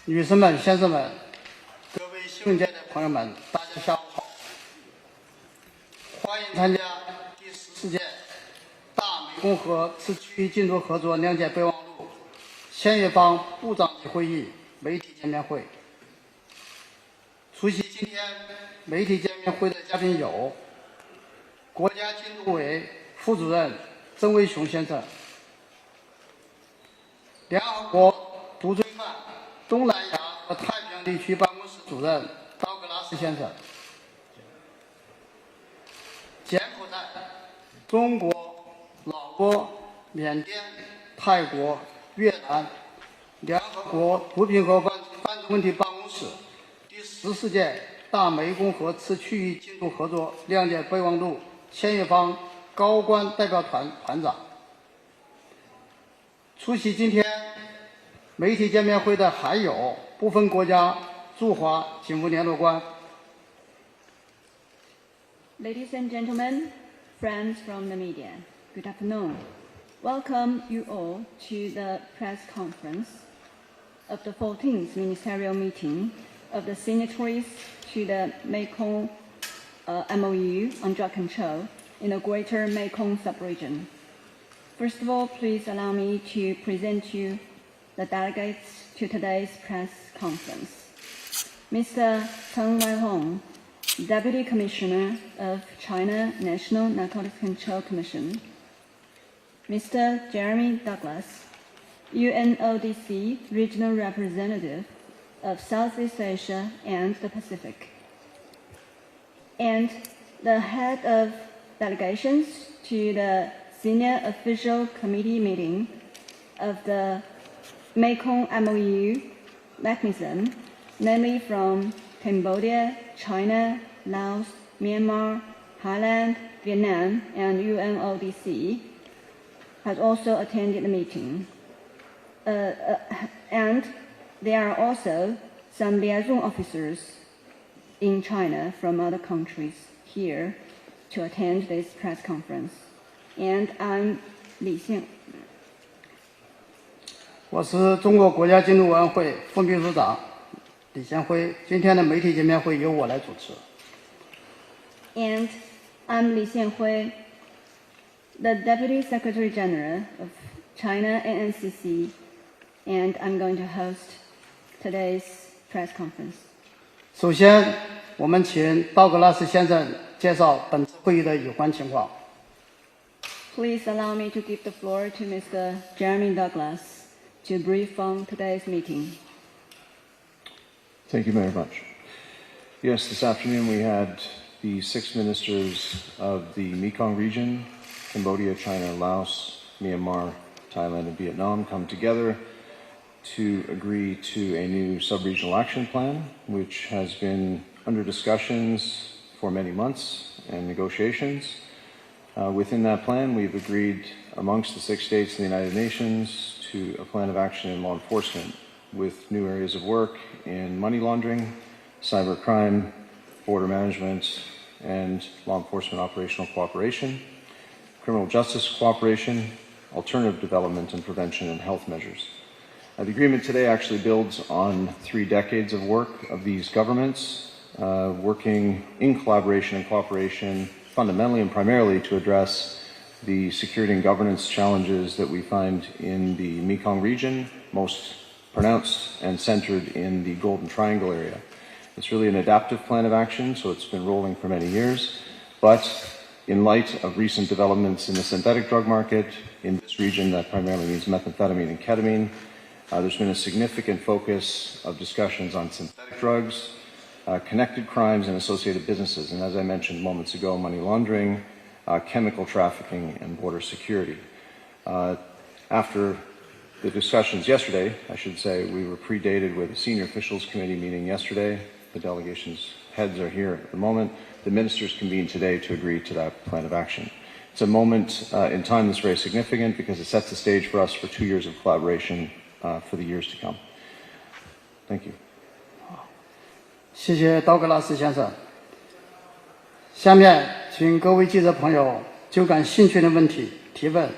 女士们、先生们，各位新闻界的朋友们，大家下午好！欢迎参加第14届大美共和次区域进度合作谅解备忘录签约方部长级会议媒体见面会。出席今天媒体见面会的嘉宾有国家监督委副主任曾维雄先生，联合国毒罪犯东南亚和太平洋地区办公室主任道格拉斯先生，柬埔寨、中国、老挝、缅甸、泰国、越南联合国毒品和犯罪问题办公室第14届大湄公河次区域进度合作谅解备忘录签约方高官代表团团长。出席今天媒体见面会的还有部分国家驻华警务联络官。Ladies and gentlemen, friends from the media, good afternoon. Welcome you all to the press conference of the 14th ministerial meeting of the signatories to the Mekong MOU on drug control in the Greater Mekong sub-region. First of all, please allow me to present you the delegates to today's press conference. Mr. Teng Weihong, Deputy Commissioner of China National Narcotics Control Commission. Mr. Jeremy Douglas, UNODC Regional Representative of Southeast Asia and the Pacific. And the head of delegations to the Senior Official Committee meeting of the Mekong MOU mechanism, namely from Cambodia, China, Laos, Myanmar, Thailand, Vietnam, and UNODC, has also attended the meeting. And there are also some liaison officers in China from other countries here to attend this press conference. And I'm Li Xiang. 我是中国国家监督委员会副秘书长李贤辉，今天的媒体见面会由我来主持。And I'm Li Xianhui, the Deputy Secretary General of China NNCC, and I'm going to host today's press conference. 首先，我们请道格拉斯先生介绍本次会议的有关情况。Please allow me to give the floor to Mr. Jeremy Douglas to brief on today's meeting. Thank you very much. Yes, this afternoon we had the 6 ministers of the Mekong region, Cambodia, China, Laos, Myanmar, Thailand, and Vietnam come together to agree to a new sub-regional action plan, which has been under discussions for many months and negotiations. Within that plan, we've agreed amongst the 6 states in the United Nations to a plan of action in law enforcement with new areas of work in money laundering, cybercrime, border management, and law enforcement operational cooperation, criminal justice cooperation, alternative development and prevention, and health measures. The agreement today actually builds on 3 decades of work of these governments, working in collaboration and cooperation fundamentally and primarily to address the security and governance challenges that we find in the Mekong region, most pronounced and centered in the Golden Triangle area. It's really an adaptive plan of action, so it's been rolling for many years, but in light of recent developments in the synthetic drug market in this region, that primarily means methamphetamine and ketamine, there's been a significant focus of discussions on synthetic drugs, connected crimes and associated businesses, and as I mentioned moments ago, money laundering, chemical trafficking, and border security. After the discussions yesterday, I should say, we were predated with a senior officials committee meeting yesterday. The delegation's heads are here at the moment. The ministers convened today to agree to that plan of action. It's a moment in time that's very significant because it sets the stage for us for 2 years of collaboration for the years to come. Thank you. 谢谢道格拉斯先生。下面请各位记者朋友就感兴趣的问题提问。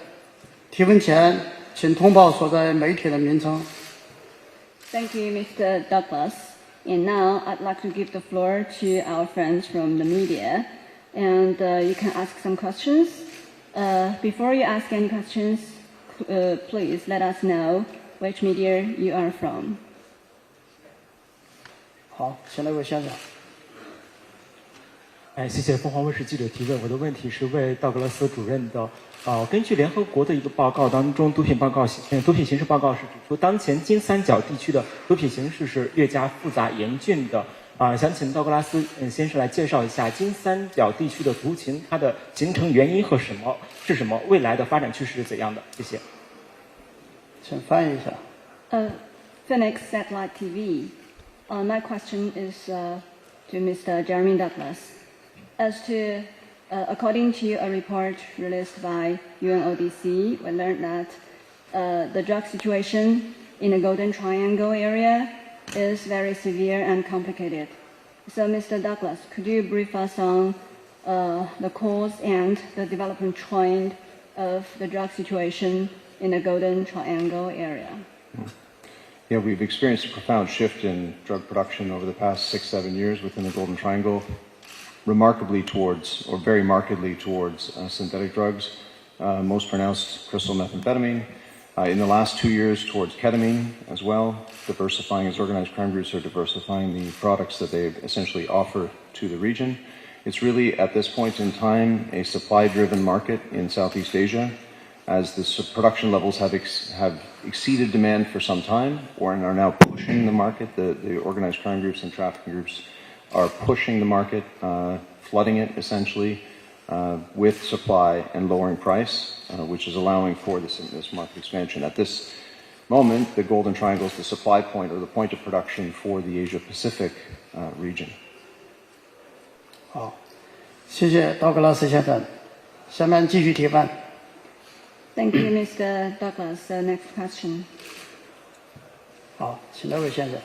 提问前请通报所在媒体的名称。Thank you, Mr. Douglas. And now I'd like to give the floor to our friends from the media. And you can ask some questions. Before you ask any questions, please let us know which media you are from. 好，请那位先生。谢谢凤凰卫视记者提问。我的问题是为道格拉斯主任的。根据联合国的一个报告当中，毒品形势报告是指出，当前金三角地区的毒品形势是越加复杂严峻的。想请道格拉斯先生来介绍一下金三角地区的毒情，它的形成原因是什么？未来的发展趋势是怎样的？谢谢。请翻译一下。Phoenix Satellite TV. My question is to Mr. Jeremy Douglas. As to, according to a report released by UNODC, we learned that the drug situation in the Golden Triangle area is very severe and complicated. So, Mr. Douglas, could you brief us on the cause and the development trend of the drug situation in the Golden Triangle area? Yeah, we've experienced a profound shift in drug production over the past 6-7 years within the Golden Triangle, remarkably towards, or very markedly towards, synthetic drugs, most pronounced crystal methamphetamine. In the last 2 years towards ketamine as well, diversifying as organized crime groups are diversifying the products that they essentially offer to the region. It's really, at this point in time, a supply-driven market in Southeast Asia, as the production levels have exceeded demand for some time, or are now pushing the market. The organized crime groups and trafficking groups are pushing the market, flooding it essentially with supply and lowering price, which is allowing for this market expansion. At this moment, the Golden Triangle is the supply point or the point of production for the Asia-Pacific region. 好，谢谢道格拉斯先生。下面继续提问。Thank you, Mr. Douglas. Next question. 好，请那位先生。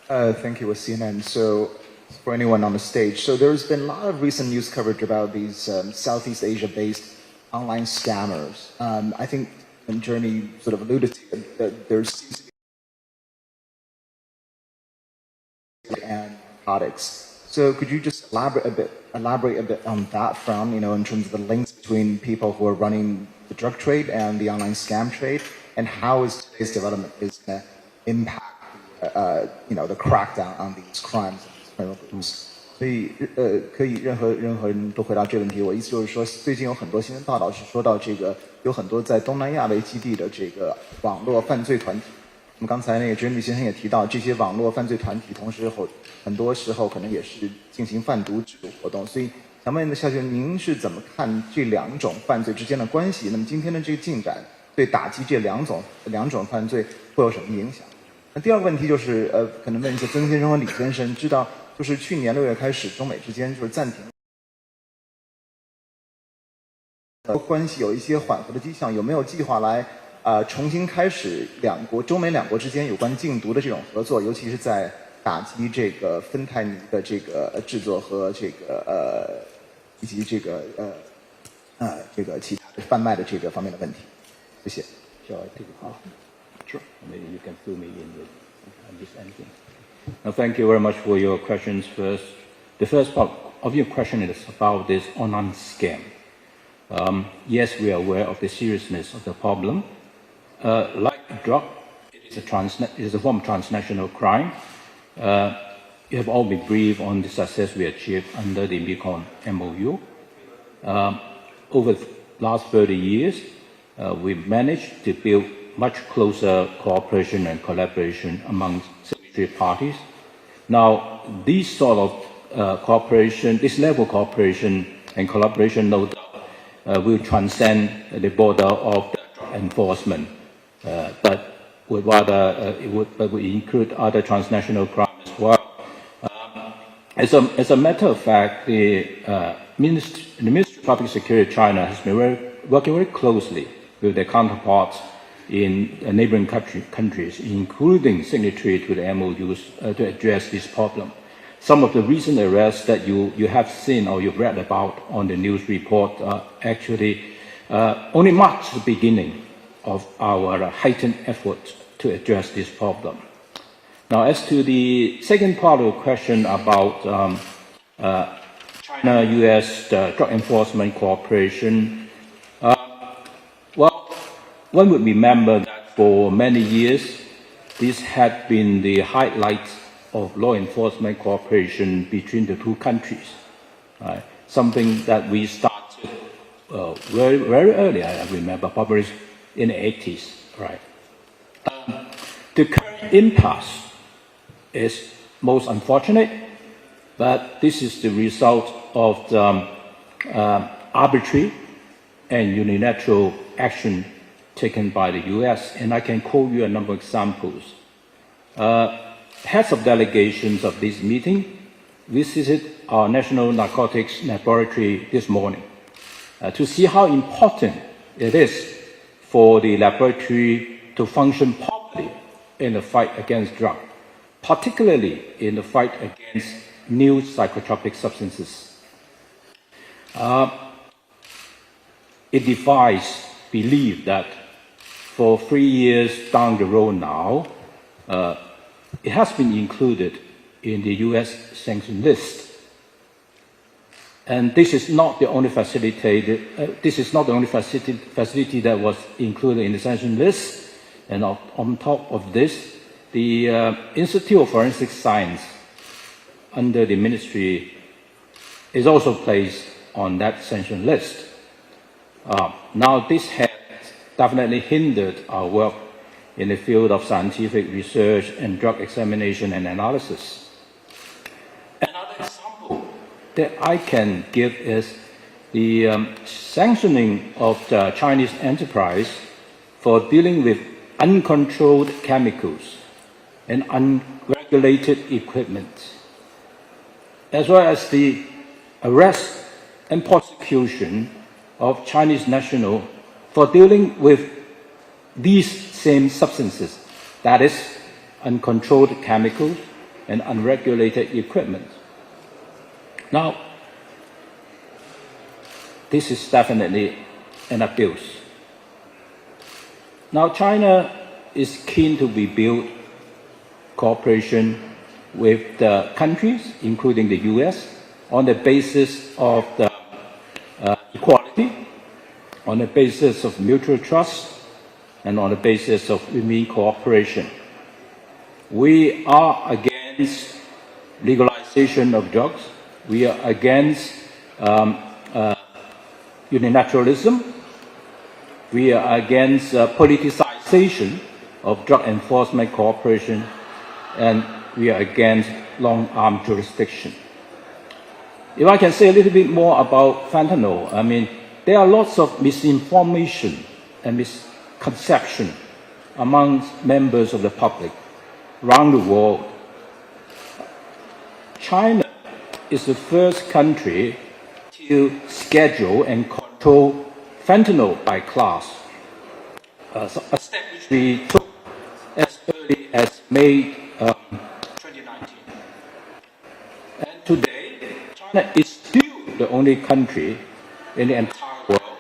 Thank you, CNN. So, for anyone on the stage, so there's been a lot of recent news coverage about these Southeast Asia-based online scammers. I think, and Jeremy sort of alluded to it, that there seems to be and products. So, could you just elaborate a bit on that front? You know, in terms of the links between people who are running the drug trade and the online scam trade, and how is today's development is going to impact the crackdown on these crimes and these criminal groups. 所以可以任何人都回答这个问题。我意思就是说，最近有很多新闻报道是说到这个有很多在东南亚为基地的这个网络犯罪团体。那么刚才那个Jeremy先生也提到，这些网络犯罪团体同时很多时候可能也是进行贩毒制度活动。所以想问夏学，您是怎么看这两种犯罪之间的关系？那么今天的这个进展对打击这两种犯罪会有什么影响？那第二个问题就是可能问一下曾先生和李先生，知道就是去年6月开始，中美之间就是暂停关系有一些缓和的迹象，有没有计划来重新开始中美两国之间有关禁毒的这种合作，尤其是在打击这个芬太尼的这个制作和这个以及这个其他的贩卖的这个方面的问题？谢谢。Sure. Maybe you can fill me in with understanding. Now, thank you very much for your questions. First, the first part of your question is about this online scam. Yes, we are aware of the seriousness of the problem. Like drug, it is a form of transnational crime. You have all been briefed on the success we achieved under the Mekong MOU. Over the last 30 years, we've managed to build much closer cooperation and collaboration among signatory parties. Now, these sort of cooperation, this level of cooperation and collaboration, no doubt, will transcend the border of drug enforcement, but it would include other transnational crimes as well. As a matter of fact, the Ministry of Public Security of China has been working very closely with their counterparts in neighboring countries, including signatory to the MOUs, to address this problem. Some of the recent arrests that you have seen or you've read about on the news report actually only marks the beginning of our heightened effort to address this problem. Now, as to the second part of the question about China-US drug enforcement cooperation, well, one would remember that for many years, this had been the highlight of law enforcement cooperation between the two countries, right? Something that we started very, very early, I remember, probably in the 80s, right? The current impasse is most unfortunate, but this is the result of the arbitrary and unilateral action taken by the US, and I can quote you a number of examples. Heads of delegations of this meeting visited our National Narcotics Laboratory this morning to see how important it is for the laboratory to function properly in the fight against drugs, particularly in the fight against new psychotropic substances. It defies belief that for 3 years down the road now, it has been included in the US sanction list. And this is not the only facility that was included in the sanction list. And on top of this, the Institute of Forensic Science under the ministry is also placed on that sanction list. Now, this has definitely hindered our work in the field of scientific research and drug examination and analysis. Another example that I can give is the sanctioning of the Chinese enterprise for dealing with uncontrolled chemicals and unregulated equipment, as well as the arrest and prosecution of Chinese nationals for dealing with these same substances, that is, uncontrolled chemicals and unregulated equipment. Now, this is definitely an abuse. Now, China is keen to rebuild cooperation with the countries, including the US, on the basis of the equality, on the basis of mutual trust, and on the basis of win-win cooperation. We are against legalization of drugs. We are against unilateralism. We are against politicization of drug enforcement cooperation, and we are against long-arm jurisdiction. If I can say a little bit more about fentanyl, I mean, there are lots of misinformation and misconception among members of the public around the world. China is the first country to schedule and control fentanyl by class, a step which we took as early as May 2019. And today, China is still the only country in the entire world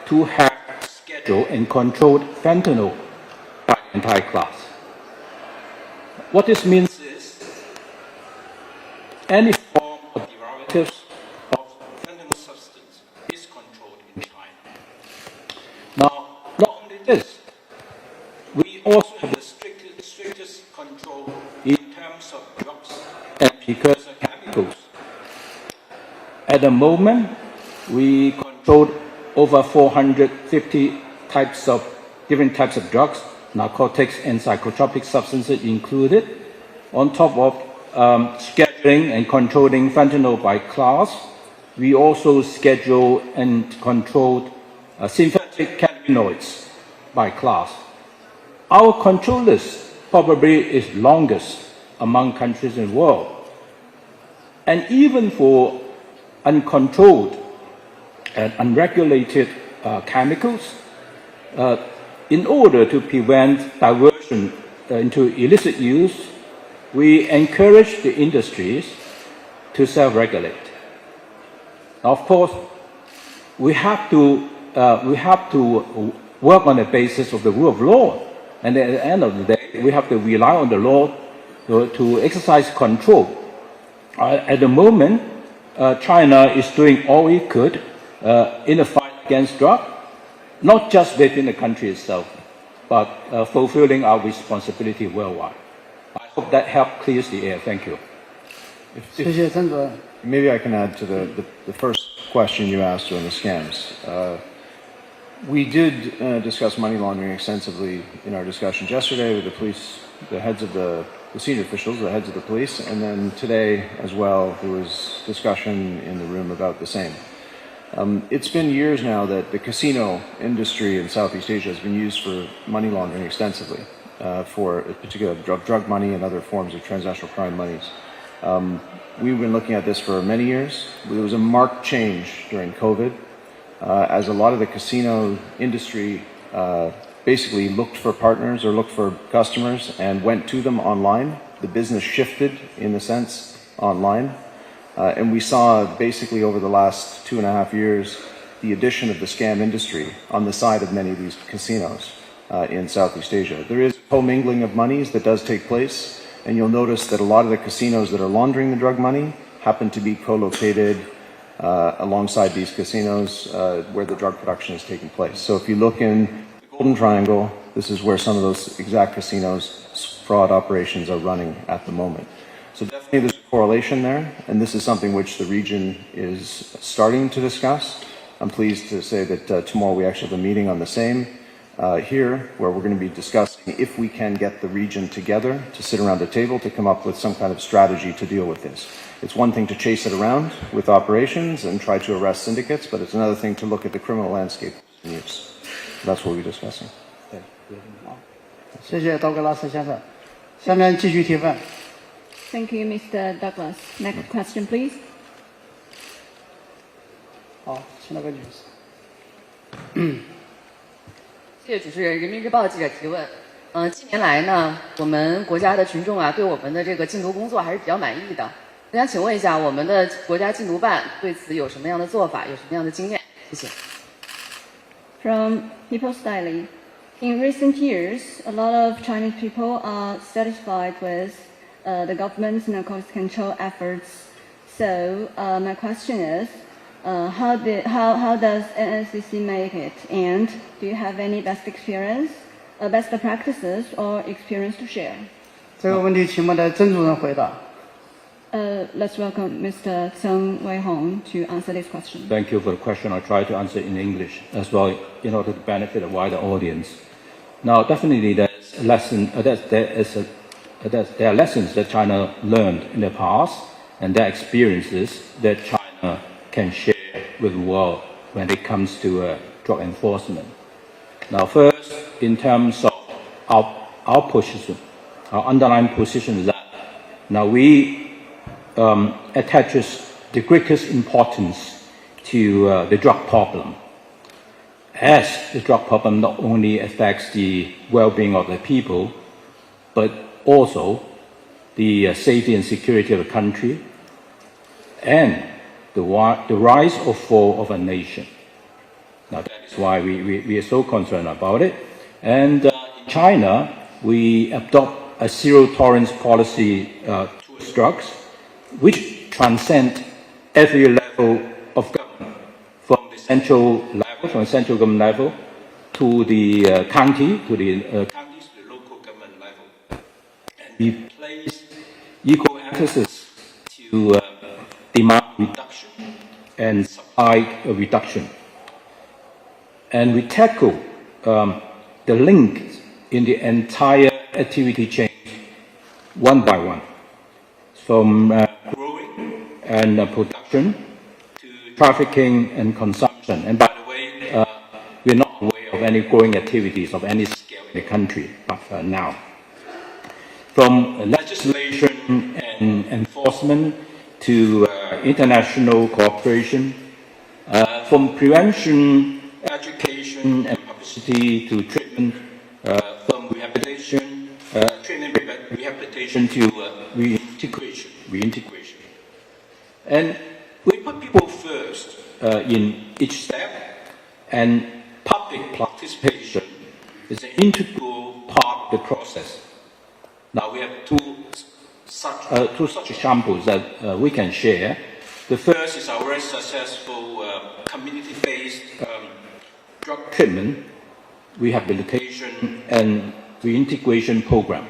to have scheduled and controlled fentanyl by the entire class. What this means is any form of derivatives of fentanyl substance is controlled in China. Now, not only this, we also have the strictest control in terms of drugs and precursor chemicals. At the moment, we control over 450 different types of drugs, narcotics and psychotropic substances included, on top of scheduling and controlling fentanyl by class. We also schedule and control synthetic cannabinoids by class. Our control list probably is longest among countries in the world. And even for uncontrolled and unregulated chemicals, in order to prevent diversion into illicit use, we encourage the industries to self-regulate. Of course, we have to work on the basis of the rule of law. And at the end of the day, we have to rely on the law to exercise control. At the moment, China is doing all it could in the fight against drugs, not just within the country itself, but fulfilling our responsibility worldwide. I hope that helped clears the air. Thank you. 谢谢曾主任。 Maybe I can add to the first question you asked on the scams. We did discuss money laundering extensively in our discussions yesterday with the police, the heads of the senior officials, the heads of the police, and then today as well there was discussion in the room about the same. It's been years now that the casino industry in Southeast Asia has been used for money laundering extensively, for particular drug money and other forms of transnational crime monies. We've been looking at this for many years. There was a marked change during COVID, as a lot of the casino industry basically looked for partners or looked for customers and went to them online. The business shifted, in a sense, online. And we saw basically over the last 2.5 years the addition of the scam industry on the side of many of these casinos in Southeast Asia. There is commingling of monies that does take place, and you'll notice that a lot of the casinos that are laundering the drug money happen to be co-located alongside these casinos where the drug production is taking place. So if you look in the Golden Triangle, this is where some of those exact casinos' fraud operations are running at the moment. So definitely there's a correlation there, and this is something which the region is starting to discuss. I'm pleased to say that tomorrow we actually have a meeting on the same here, where we're going to be discussing if we can get the region together to sit around a table to come up with some kind of strategy to deal with this. It's one thing to chase it around with operations and try to arrest syndicates, but it's another thing to look at the criminal landscape in use. That's what we're discussing. 谢谢道格拉斯先生。下面继续提问。 Thank you, Mr. Douglas. Next question, please. 好，请那个女士。谢谢主持人。人民日报记者提问。近年来呢，我们国家的群众啊，对我们的这个禁毒工作还是比较满意的。我想请问一下，我们的国家禁毒办对此有什么样的做法，有什么样的经验？谢谢。 From People's Daily. In recent years, a lot of Chinese people are satisfied with the government's narcotics control efforts. So my question is, how does NNCC make it? And do you have any best experience, best practices, or experience to share? 这个问题请我们的曾主任回答。 Let's welcome Mr. Tseng Wei-hong to answer this question. Thank you for the question. I'll try to answer in English as well in order to benefit a wider audience. Now, definitely there's a lesson, there are lessons that China learned in the past, and there are experiences that China can share with the world when it comes to drug enforcement. Now, first, in terms of our position, our underlying position is that now we attaches the greatest importance to the drug problem, as the drug problem not only affects the well-being of the people, but also the safety and security of the country, and the rise or fall of a nation. Now that is why we are so concerned about it. And in China, we adopt a zero-tolerance policy towards drugs, which transcend every level of government, from the central level, from the central government level, to the county, to the counties, to the local government level. And we place equal emphasis to demand reduction and supply reduction. And we tackle the link in the entire activity chain one by one, from growing and production to trafficking and consumption. And by the way, we're not aware of any growing activities of any scale in the country now. From legislation and enforcement to international cooperation, from prevention, education and publicity to treatment, from rehabilitation, treatment, rehabilitation to reintegration. And we put people first in each step, and public public participation is an integral part of the process. Now we have two such examples that we can share. The first is our very successful community-based drug treatment, rehabilitation, and reintegration program,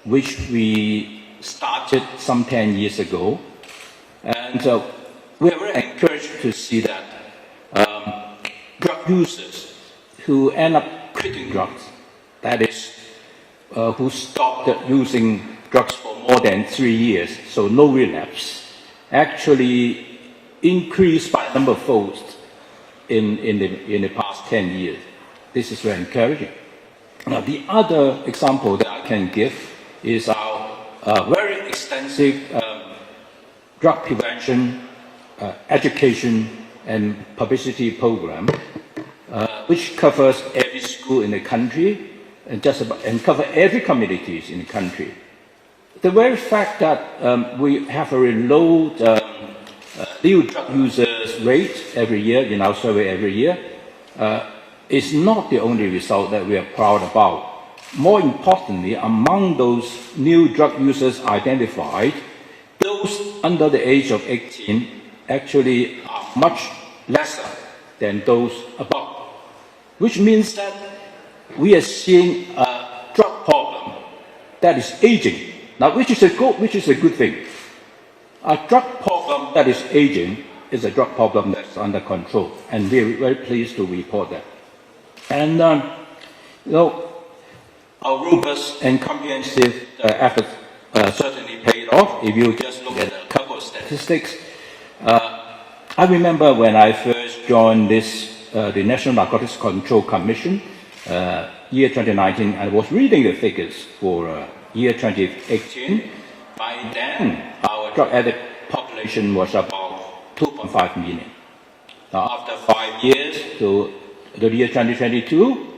which we started some 10 years ago. And we are very encouraged to see that drug users who end up quitting drugs, that is, who stopped using drugs for more than 3 years, so no relapse, actually increased by a number of folds in the past 10 years. This is very encouraging. Now, the other example that I can give is our very extensive drug prevention, education, and publicity program, which covers every school in the country and cover every communities in the country. The very fact that we have a very low new drug users rate every year in our survey every year is not the only result that we are proud about. More importantly, among those new drug users identified, those under the age of 18 actually are much lesser than those above, which means that we are seeing a drug problem that is aging. Now, which is a good thing. A drug problem that is aging is a drug problem that's under control, and we're very pleased to report that. And our robust and comprehensive efforts certainly paid off. If you just look at a couple of statistics, I remember when I first joined the National Narcotics Control Commission, year 2019, I was reading the figures for year 2018. By then, our drug addict population was about 2.5 million. Now, after 5 years to the year 2022,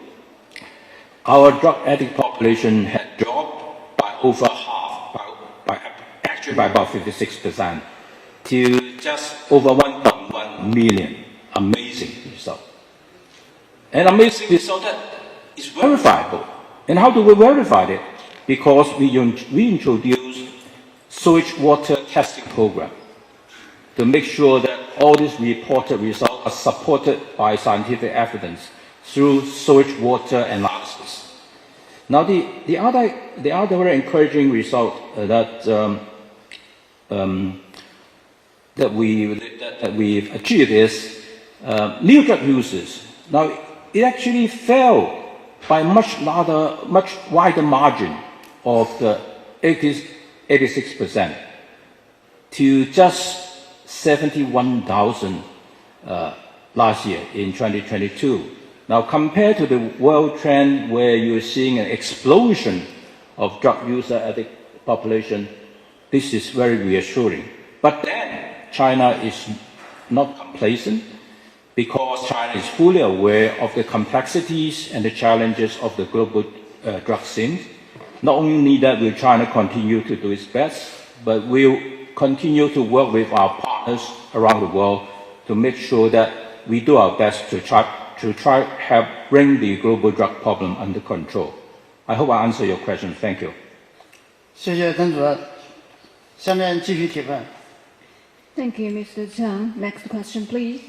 our drug addict population had dropped by over half, actually by about 56%, to just over 1.1 million. Amazing result. An amazing result that is verifiable. And how do we verify it? Because we introduced sewage water testing program to make sure that all these reported results are supported by scientific evidence through sewage water analysis. Now, the other very encouraging result that we've achieved is new drug users. Now, it actually fell by much wider margin of the 86% to just 71,000 last year in 2022. Now, compared to the world trend where you're seeing an explosion of drug user addict population, this is very reassuring. But then China is not complacent, because China is fully aware of the complexities and the challenges of the global drug scene. Not only that will China continue to do its best, but we'll continue to work with our partners around the world to make sure that we do our best to try help bring the global drug problem under control. I hope I answered your question. Thank you. 谢谢曾主任。下面继续提问。Thank you, Mr. Zhang. Next question, please.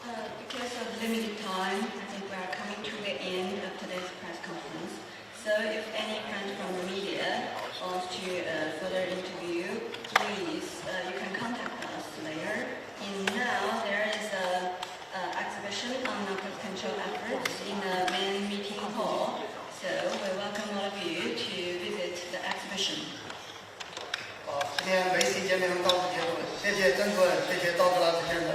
Because of limited time, I think we are coming to the end of today's press conference. So if any friend from the media wants to further interview, please, you can contact us later. And now there is an exhibition on narcotics control efforts in the main meeting hall. So we welcome all of you to visit the exhibition. 好，今天媒体见面到此结束，谢谢曾主任，谢谢赵指导先生。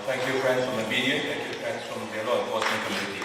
Thank you, friends from the media. Thank you, friends from the law enforcement community.